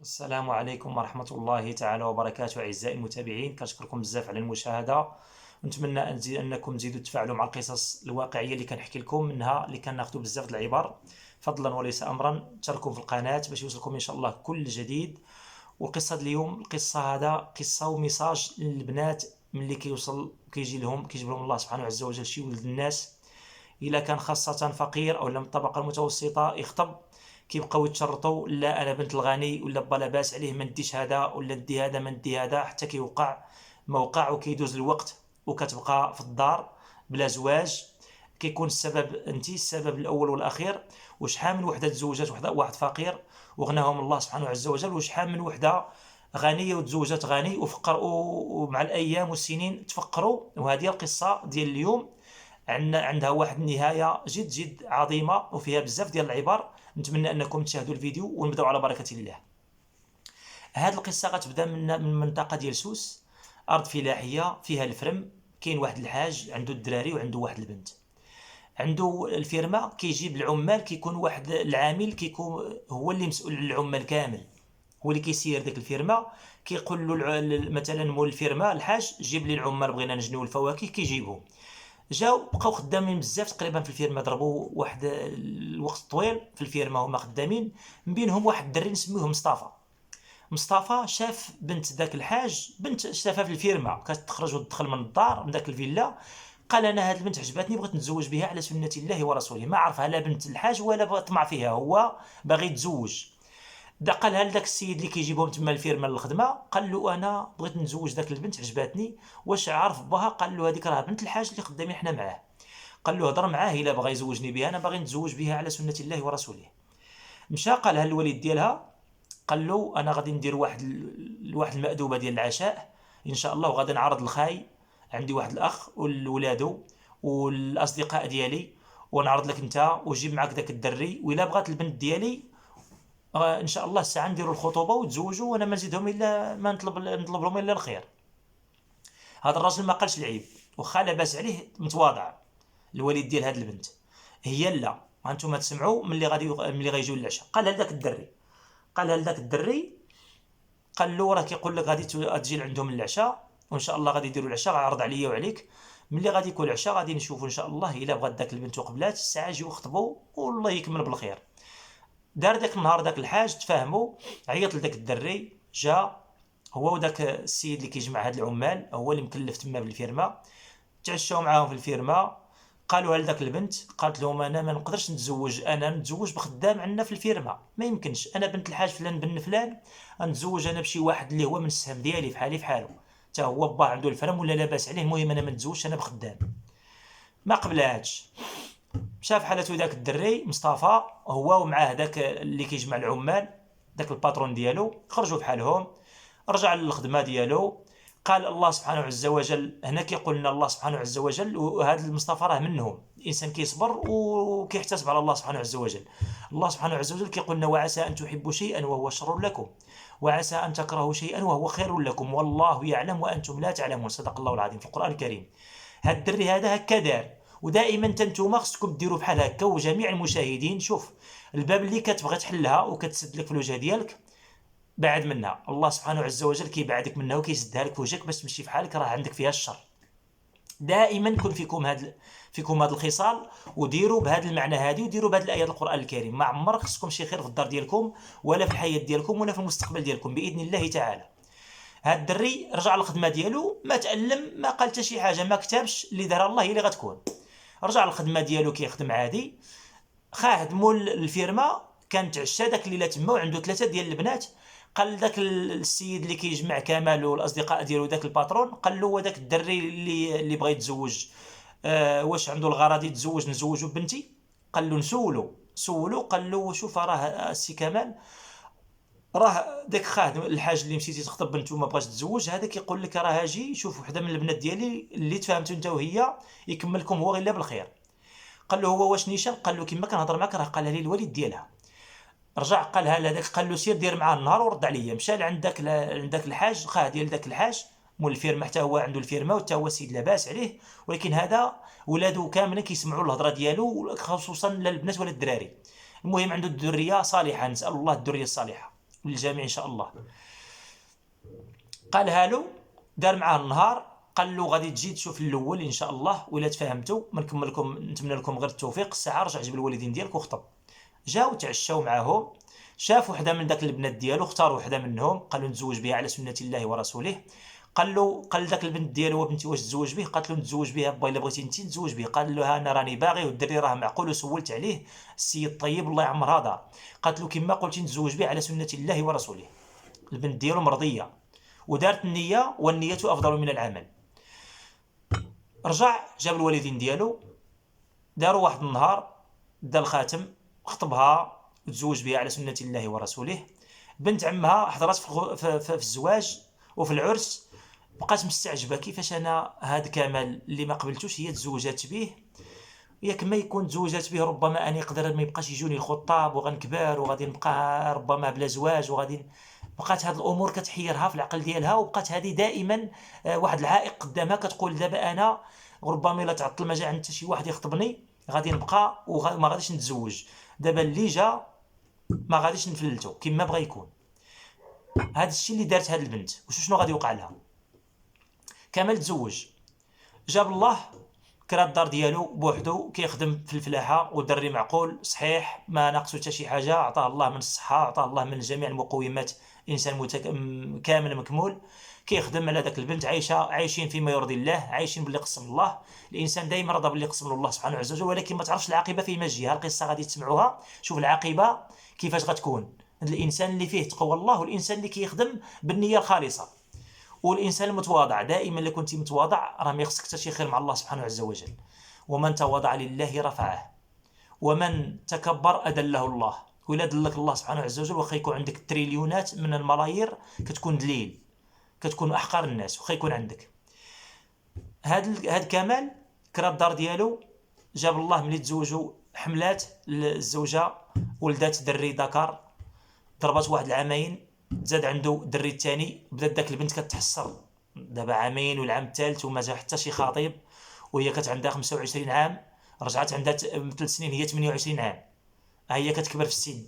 السلام عليكم ورحمة الله تعالى وبركاته. أعزائي المتابعين، كنشكركم بزاف على المشاهدة، ونتمنى أنكم تزيدوا تفاعلوا مع القصص الواقعية اللي كنحكي لكم منها، اللي كناخذوا بزاف د العبر. فضلا وليس أمرا تشاركوا في القناة باش يوصلكم إن شاء الله كل جديد. وقصة اليوم، القصة هذا قصة وميساج للبنات ملي كيوصل كيجيب لهم الله سبحانه عز وجل شي ولد الناس، الا كان خاصه فقير او من الطبقه المتوسطه يخطب، كيبقاو يتشرطوا لا انا بنت الغني ولا با لاباس عليه ما نديش هذا ولا ندي هذا ما ندي هذا، حتى كيوقع موقع وكيدوز الوقت وكتبقى في الدار بلا زواج. كيكون السبب انت السبب الاول والاخير. وشحال من وحده تزوجت واحد فقير وغناهم الله سبحانه عز وجل، وشحال من وحده غنيه وتزوجت غني ومع الايام والسنين تفقروا. وهذه القصه ديال اليوم عندها واحد النهايه جد جد عظيمه وفيها بزاف ديال العبر. نتمنى انكم تشاهدوا الفيديو ونبداو على بركه الله. هذه القصه غتبدا من منطقه ديال سوس، ارض فلاحيه فيها الفرم. كاين واحد الحاج عنده الدراري وعنده واحد البنت. عنده الفيرما كيجيب العمال، كيكون واحد العامل كيكون هو اللي مسؤول على العمال كامل، هو اللي كيسير ديك الفيرما. كيقول له مثلا مول الفيرما الحاج جيب لي العمال، بغينا نجنيو الفواكه، كيجيبهم. جاو بقاو خدامين بزاف تقريبا في الفيرما، ضربوا واحد الوقت طويل في الفيرما هما خدامين. من بينهم واحد الدري نسميوه مصطفى. مصطفى شاف بنت ذاك الحاج، بنت شافها في الفيرما كتخرج وتدخل من الدار من ذاك الفيلا. قال انا هاد البنت عجبتني، بغيت نتزوج بها على سنة الله ورسوله. ما عرفها لا بنت الحاج ولا طمع فيها، هو باغي يتزوج. قالها لذاك السيد اللي كيجيبهم تما الفيرما للخدمه، قال له انا بغيت نتزوج ذاك البنت عجباتني، واش عارف باها؟ قال له هذيك راه بنت الحاج اللي خدامين حنا معاه. قال له هضر معاه الا بغى يزوجني بها، انا باغي نتزوج بها على سنه الله ورسوله. مشى قالها للوالد ديالها، قال له انا غادي ندير واحد المأدوبه ديال العشاء ان شاء الله، وغادي نعرض الخاي. عندي واحد الاخ وولادو والاصدقاء ديالي، ونعرض لك انت وجيب معك داك الدري، والا بغات البنت ديالي ان شاء الله الساعه نديروا الخطوبه وتزوجوا، وانا ما نزيدهم الا ما نطلب لهم الا الخير. هذا الراجل ما قالش العيب، وخا لاباس عليه متواضع. الوالد ديال هاد البنت هي لا هانتوما تسمعوا ملي غيجيو للعشاء. قالها لذاك الدري، قال له راه كيقول لك غادي تجي لعندهم العشاء، وان شاء الله غادي يديروا العشاء، غيعرض عليا وعليك. ملي غادي يكون العشاء غادي نشوفوا ان شاء الله الا بغات داك البنت وقبلات الساعه يجيو يخطبوا والله يكمل بالخير. دار داك النهار داك الحاج تفاهموا، عيط لداك الدري، جا هو وداك السيد اللي كيجمع هاد العمال، هو اللي مكلف تما بالفيرما. تعشاو معاهم في الفيرما. قالوا لذاك البنت، قالت لهم انا ما نقدرش نتزوج، انا نتزوج بخدام عندنا في الفيرما، ما يمكنش. انا بنت الحاج فلان بن فلان، نتزوج انا بشي واحد اللي هو من السهم ديالي فحالي فحالو، حتى هو با عنده الفرم ولا لاباس عليه، المهم انا ما نتزوجش انا بخدام. ما قبلاتش. شاف حالته داك الدري مصطفى، هو ومعاه داك اللي كيجمع العمال، داك الباترون ديالو، خرجوا بحالهم. رجع للخدمه ديالو. قال الله سبحانه عز وجل، هنا كيقول لنا الله سبحانه عز وجل، وهذا المصطفى راه منهم، الانسان كيصبر وكيحتسب على الله سبحانه عز وجل. الله سبحانه عز وجل كيقول لنا وعسى ان تحبوا شيئا وهو شر لكم، وعسى ان تكرهوا شيئا وهو خير لكم، والله يعلم وانتم لا تعلمون. صدق الله العظيم في القران الكريم. هاد الدري هذا هكا دار. ودائما نتوما خصكم ديروا بحال هكا. وجميع المشاهدين، شوف الباب اللي كتبغي تحلها وكتسد لك في الوجه ديالك، بعد منها. الله سبحانه عز وجل كيبعدك منها وكيسدها لك في وجهك باش تمشي في حالك، راه عندك فيها الشر. دائما كن فيكم هاد الخصال، وديروا بهذا المعنى هذه، وديروا بهذه الايات القران الكريم. ما عمر خصكم شي خير في الدار ديالكم ولا في الحياه ديالكم ولا في المستقبل ديالكم باذن الله تعالى. هاد الدري رجع للخدمه ديالو، ما تالم، ما قال حتى شي حاجه، ما كتبش، اللي دار الله هي اللي غتكون. رجع للخدمه ديالو كيخدم عادي. خاد مول الفيرما كان تعشى داك الليله تما، وعنده ثلاثه ديال البنات. قال داك السيد اللي كيجمع كمال والاصدقاء ديالو داك الباترون، قال له وداك الدري اللي بغى يتزوج، واش عنده الغرض يتزوج نزوجو بنتي؟ قال له سولو. قال له شوف راه السي كمال، راه داك خادم الحاج اللي مشيتي تخطب بنته وما بغاش تتزوج، هذا كيقول لك راه اجي شوف وحده من البنات ديالي اللي تفاهمتوا انت وهي، يكملكم هو غير بالخير. قال له هو واش نيشان؟ قال له كيما كنهضر معاك راه قالها لي الوالد ديالها. رجع قالها لهذاك، قال له سير دير معاه النهار ورد عليا. مشى لعند داك الحاج، خاه ديال داك الحاج مول الفيرما، حتى هو عنده الفيرما وحتى هو السيد لاباس عليه، ولكن هذا ولادو كاملين كيسمعوا الهضره ديالو، خصوصا لا البنات ولا الدراري. المهم عنده الذريه صالحه، نسال الله الذريه الصالحه. للجميع ان شاء الله. قالها له، دار معاه النهار، قال له غادي تجي تشوف الاول ان شاء الله، ولا تفاهمتوا ما نكمل لكم، نتمنى لكم غير التوفيق. الساعه رجع جيب الوالدين ديالك وخطب. جاو تعشاو معاهم، شاف وحده من داك البنات ديالو، اختار وحده منهم، قال له نتزوج بها على سنه الله ورسوله. قال داك البنت ديالو وبنتي واش تزوج به؟ قالت له نتزوج بها با الا بغيتي انت نتزوج به. قال له انا راني باغي، والدري راه معقول، وسولت عليه السيد طيب الله يعمر هذا. قالت له كما قلتي نتزوج به على سنه الله ورسوله. البنت ديالو مرضيه ودارت النيه، والنيه افضل من العمل. رجع جاب الوالدين ديالو، داروا واحد النهار، دا الخاتم، خطبها وتزوج بها على سنه الله ورسوله. بنت عمها حضرت في الزواج وفي العرس، بقات مستعجبه كيفاش انا هاد كمال اللي ما قبلتوش هي تزوجات به، ياك ما يكون تزوجات به ربما اني يقدر ما يبقاش يجوني الخطاب وغنكبر وغادي نبقى ربما بلا زواج وغادي. بقات هاد الامور كتحيرها في العقل ديالها، وبقات هذه دائما واحد العائق قدامها، كتقول دابا انا ربما الا تعطل ما جا عند حتى شي واحد يخطبني غادي نبقى وما غاديش نتزوج، دابا اللي جا ما غاديش نفلتو كما بغى يكون. هذا الشيء اللي دارت هاد البنت. شنو غادي يوقع لها؟ كمال تزوج، جاب الله كرا الدار ديالو بوحدو، كيخدم في الفلاحه، ودري معقول صحيح ما ناقصو حتى شي حاجه، عطاه الله من الصحه، عطاه الله من جميع المقومات، انسان كامل مكمول، كيخدم على داك البنت، عايشين فيما يرضي الله، عايشين باللي قسم الله. الانسان دائما رضى باللي قسم الله سبحانه عز وجل، ولكن ما تعرفش العاقبه فيما تجي. القصه غادي تسمعوها، شوف العاقبه كيفاش غتكون. الانسان اللي فيه تقوى الله، والانسان اللي كيخدم بالنيه الخالصه، والانسان المتواضع. دائما الا كنتي متواضع راه ما يخصك حتى شي خير مع الله سبحانه عز وجل. ومن تواضع لله رفعه، ومن تكبر اذله الله. ولا دلك الله سبحانه عز وجل، واخا يكون عندك تريليونات من الملايير كتكون دليل، كتكون احقر الناس واخا يكون عندك. هاد كمال كرا الدار ديالو، جاب الله ملي تزوجوا حملات الزوجه، ولدات دري ذكر، ضربات واحد العامين، زاد عنده دري الثاني، بدات داك البنت كتحصر دابا عامين والعام الثالث وما جا حتى شي خطيب، وهي كانت عندها 25 عام، رجعت عندها 3 سنين هي 28 عام، ها هي كتكبر في السن،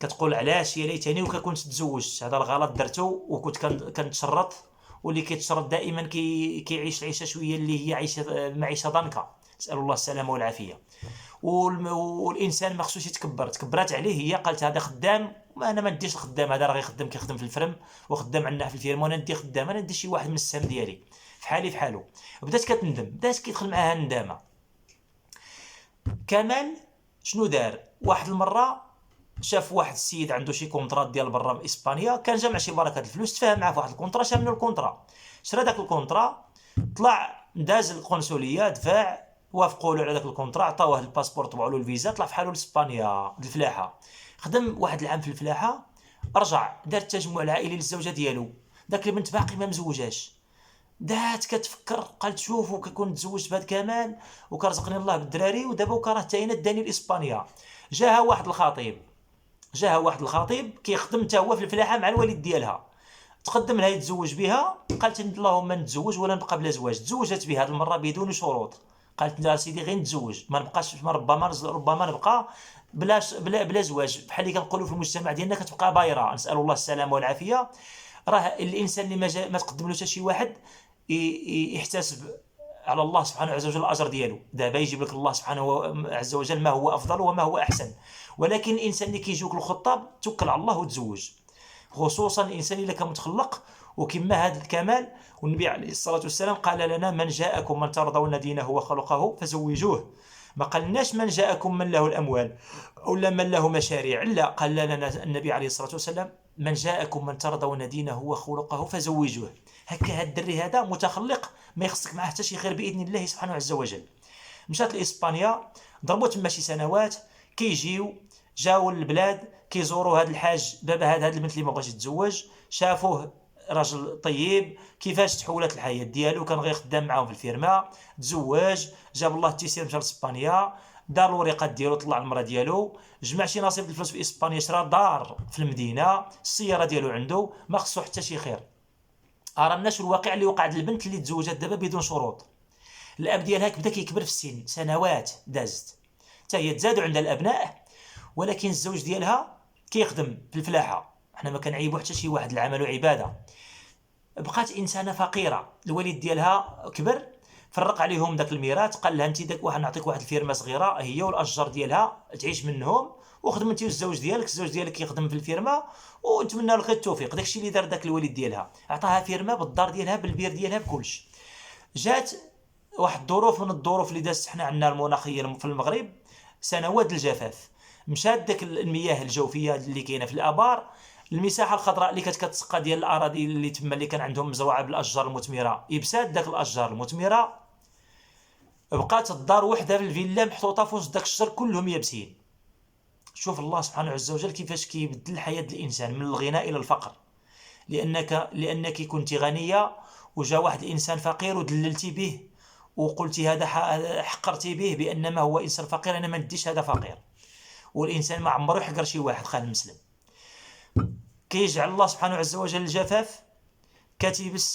كتقول علاش يا ليتني وكنت تزوجت، هذا الغلط درتو وكنت كنتشرط. واللي كيتشرط دائما كيعيش العيشه شويه اللي هي عيشه معيشه ضنكه، نسال الله السلامه والعافيه. والانسان ما خصوش يتكبر، تكبرات عليه هي، قالت هذا خدام، ما انا ما نديش الخدام هذا، راه غيخدم كيخدم في الفرم وخدام عندنا في الفيرم، وانا ندي خدام، انا ندي شي واحد من السهم ديالي في حالي في حالو. بدات كتندم، بدات كيدخل معاها الندامه. كمال شنو دار؟ واحد المره شاف واحد السيد عنده شي كونطرا ديال برا باسبانيا، كان جامع شي بركه الفلوس، تفاهم معاه في واحد الكونطرا، شا منو الكونطرا، شرا داك الكونطرا، طلع داز القنصليه، دفع، وافقوا له على داك الكونطرا، عطاوه الباسبور، طبعوا له الفيزا، طلع في حاله لاسبانيا الفلاحه، خدم واحد العام في الفلاحه، رجع دار التجمع العائلي للزوجه ديالو، داك البنت باقي ما مزوجاش، دات كتفكر، قالت شوفوا كنت تزوجت بهاد كمال وكرزقني الله بالدراري، ودابا وكراه تاينه داني لاسبانيا. جاها واحد الخطيب كيخدم حتى هو في الفلاحه مع الوالد ديالها، تقدم لها يتزوج بها، قالت اللهم نتزوج ولا نبقى بلا زواج، تزوجت بها هذه المره بدون شروط، قالت لا سيدي غير نتزوج، ما نبقاش، ربما نبقى بلا زواج، بحال اللي كنقولوا في المجتمع ديالنا كتبقى بايره، نسال الله السلامه والعافيه. راه الانسان اللي ما تقدملوش شي واحد يحتسب على الله سبحانه عز وجل الاجر ديالو، دابا يجيب لك الله سبحانه عز وجل ما هو افضل وما هو احسن. ولكن الانسان اللي كيجيوك الخطاب توكل على الله وتزوج، خصوصا الانسان اللي كان متخلق وكما هذا الكمال. والنبي عليه الصلاه والسلام قال لنا من جاءكم من ترضون دينه وخلقه فزوجوه، ما قالناش من جاءكم من له الاموال ولا من له مشاريع، لا، قال لنا النبي عليه الصلاه والسلام من جاءكم من ترضون دينه وخلقه فزوجوه. هكا هاد الدري هذا متخلق، ما يخصك معاه حتى شي خير باذن الله سبحانه عز وجل. مشات لاسبانيا، ضربوا تما شي سنوات، جاو للبلاد كيزوروا هذا الحاج، بابا هذا البنت اللي ما بغاش يتزوج، شافوه راجل طيب، كيفاش تحولت الحياه ديالو، كان غير خدام معاهم في الفيرما، تزوج، جاب الله التيسير، مشى لاسبانيا، دار الوريقات ديالو، طلع المراه ديالو، جمع شي نصيب الفلوس في اسبانيا، شرا دار في المدينه، السياره ديالو عنده، ما خصو حتى شي خير. رانا شو الواقع اللي وقع للبنت اللي تزوجت دابا بدون شروط. الاب ديالها بدا كيكبر في السن، سنوات دازت، حتى هي تزادوا عندها الابناء، ولكن الزوج ديالها كيخدم في الفلاحه، حنا ما كنعيبوا حتى شي واحد، العمل عباده. بقات انسانه فقيره، الوالد ديالها كبر فرق عليهم داك الميراث، قال لها انت داك واحد نعطيك واحد الفيرمه صغيره هي والاشجار ديالها تعيش منهم، وخدم انت والزوج ديالك، الزوج ديالك يخدم في الفيرما، ونتمنى لك التوفيق. داكشي اللي دار داك الوالد ديالها، عطاها فيرما بالدار ديالها بالبير ديالها بكلشي. جات واحد الظروف من الظروف اللي دازت حنا عندنا المناخيه في المغرب، سنوات الجفاف، مشات داك المياه الجوفيه اللي كاينه في الابار، المساحه الخضراء اللي كانت كتسقى ديال الاراضي اللي تما اللي كان عندهم مزروعه بالاشجار المثمره، يبسات داك الاشجار المثمره، بقات الدار وحده في الفيلا محطوطه في وسط داك الشجر كلهم يابسين. شوف الله سبحانه عز وجل كيفاش كيبدل حياه الانسان من الغنى الى الفقر، لانك كنت غنيه وجا واحد الانسان فقير ودللتي به وقلتي هذا حقرتي به بان ما هو انسان فقير، انا ما نديش هذا فقير. والانسان ما عمره يحقر شي واحد خال المسلم. كيجعل الله سبحانه عز وجل الجفاف،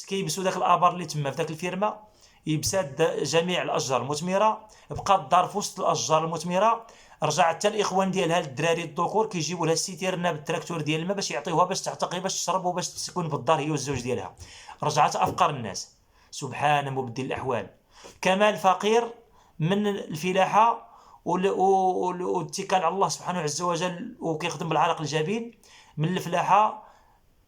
كيبسوا داك الابار اللي تما في داك الفيرما، يبسات جميع الاشجار المثمره، بقات الدار في وسط الاشجار المثمره. رجع حتى الاخوان ديالها الدراري الذكور كيجيبوا لها السيتيرنا بالتراكتور ديال الماء باش يعطيوها باش تعتقي باش تشرب وباش تسكن بالدار هي والزوج ديالها. رجعت افقر الناس. سبحان مبدل الاحوال. كمال فقير من الفلاحه والاتكال على الله سبحانه عز وجل وكيخدم بالعرق الجبين، من الفلاحه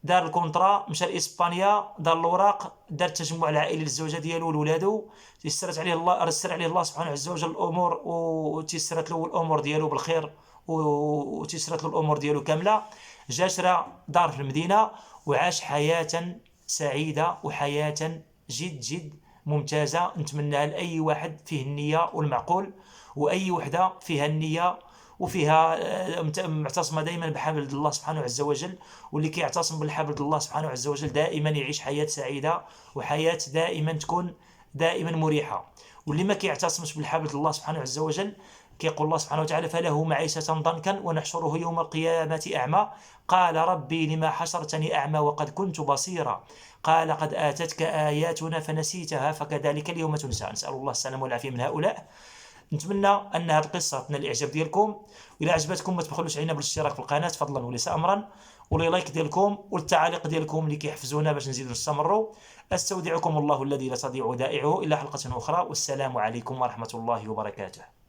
دار الكونطرا، مشى لاسبانيا، دار الاوراق، دار التجمع العائلي للزوجه ديالو ولولادو، تيسرت عليه الله، رسل عليه الله سبحانه عز وجل الامور وتيسرت له الامور ديالو بالخير وتيسرت له الامور ديالو كامله. جا شرا دار في المدينه وعاش حياه سعيده وحياه جد جد ممتازه، نتمناها لاي واحد فيه النيه والمعقول، واي وحده فيها النيه وفيها معتصمه دائما بحبل الله سبحانه عز وجل. واللي كيعتصم بالحبل الله سبحانه عز وجل دائما يعيش حياه سعيده وحياه دائما تكون دائما مريحه. واللي ما كيعتصمش بالحبل الله سبحانه عز وجل، كيقول الله سبحانه وتعالى فله معيشة ضنكا ونحشره يوم القيامة أعمى قال ربي لما حشرتني أعمى وقد كنت بصيرا قال قد آتتك آياتنا فنسيتها فكذلك اليوم تنسى. نسأل الله السلامة والعافية من هؤلاء. نتمنى ان هذه القصه تنال الاعجاب ديالكم، والى عجبتكم ما تبخلوش علينا بالاشتراك في القناه فضلا وليس امرا، لايك ديالكم والتعاليق ديالكم اللي كيحفزونا باش نزيدوا نستمروا. استودعكم الله الذي لا تضيع ودائعه الى حلقه اخرى، والسلام عليكم ورحمه الله وبركاته.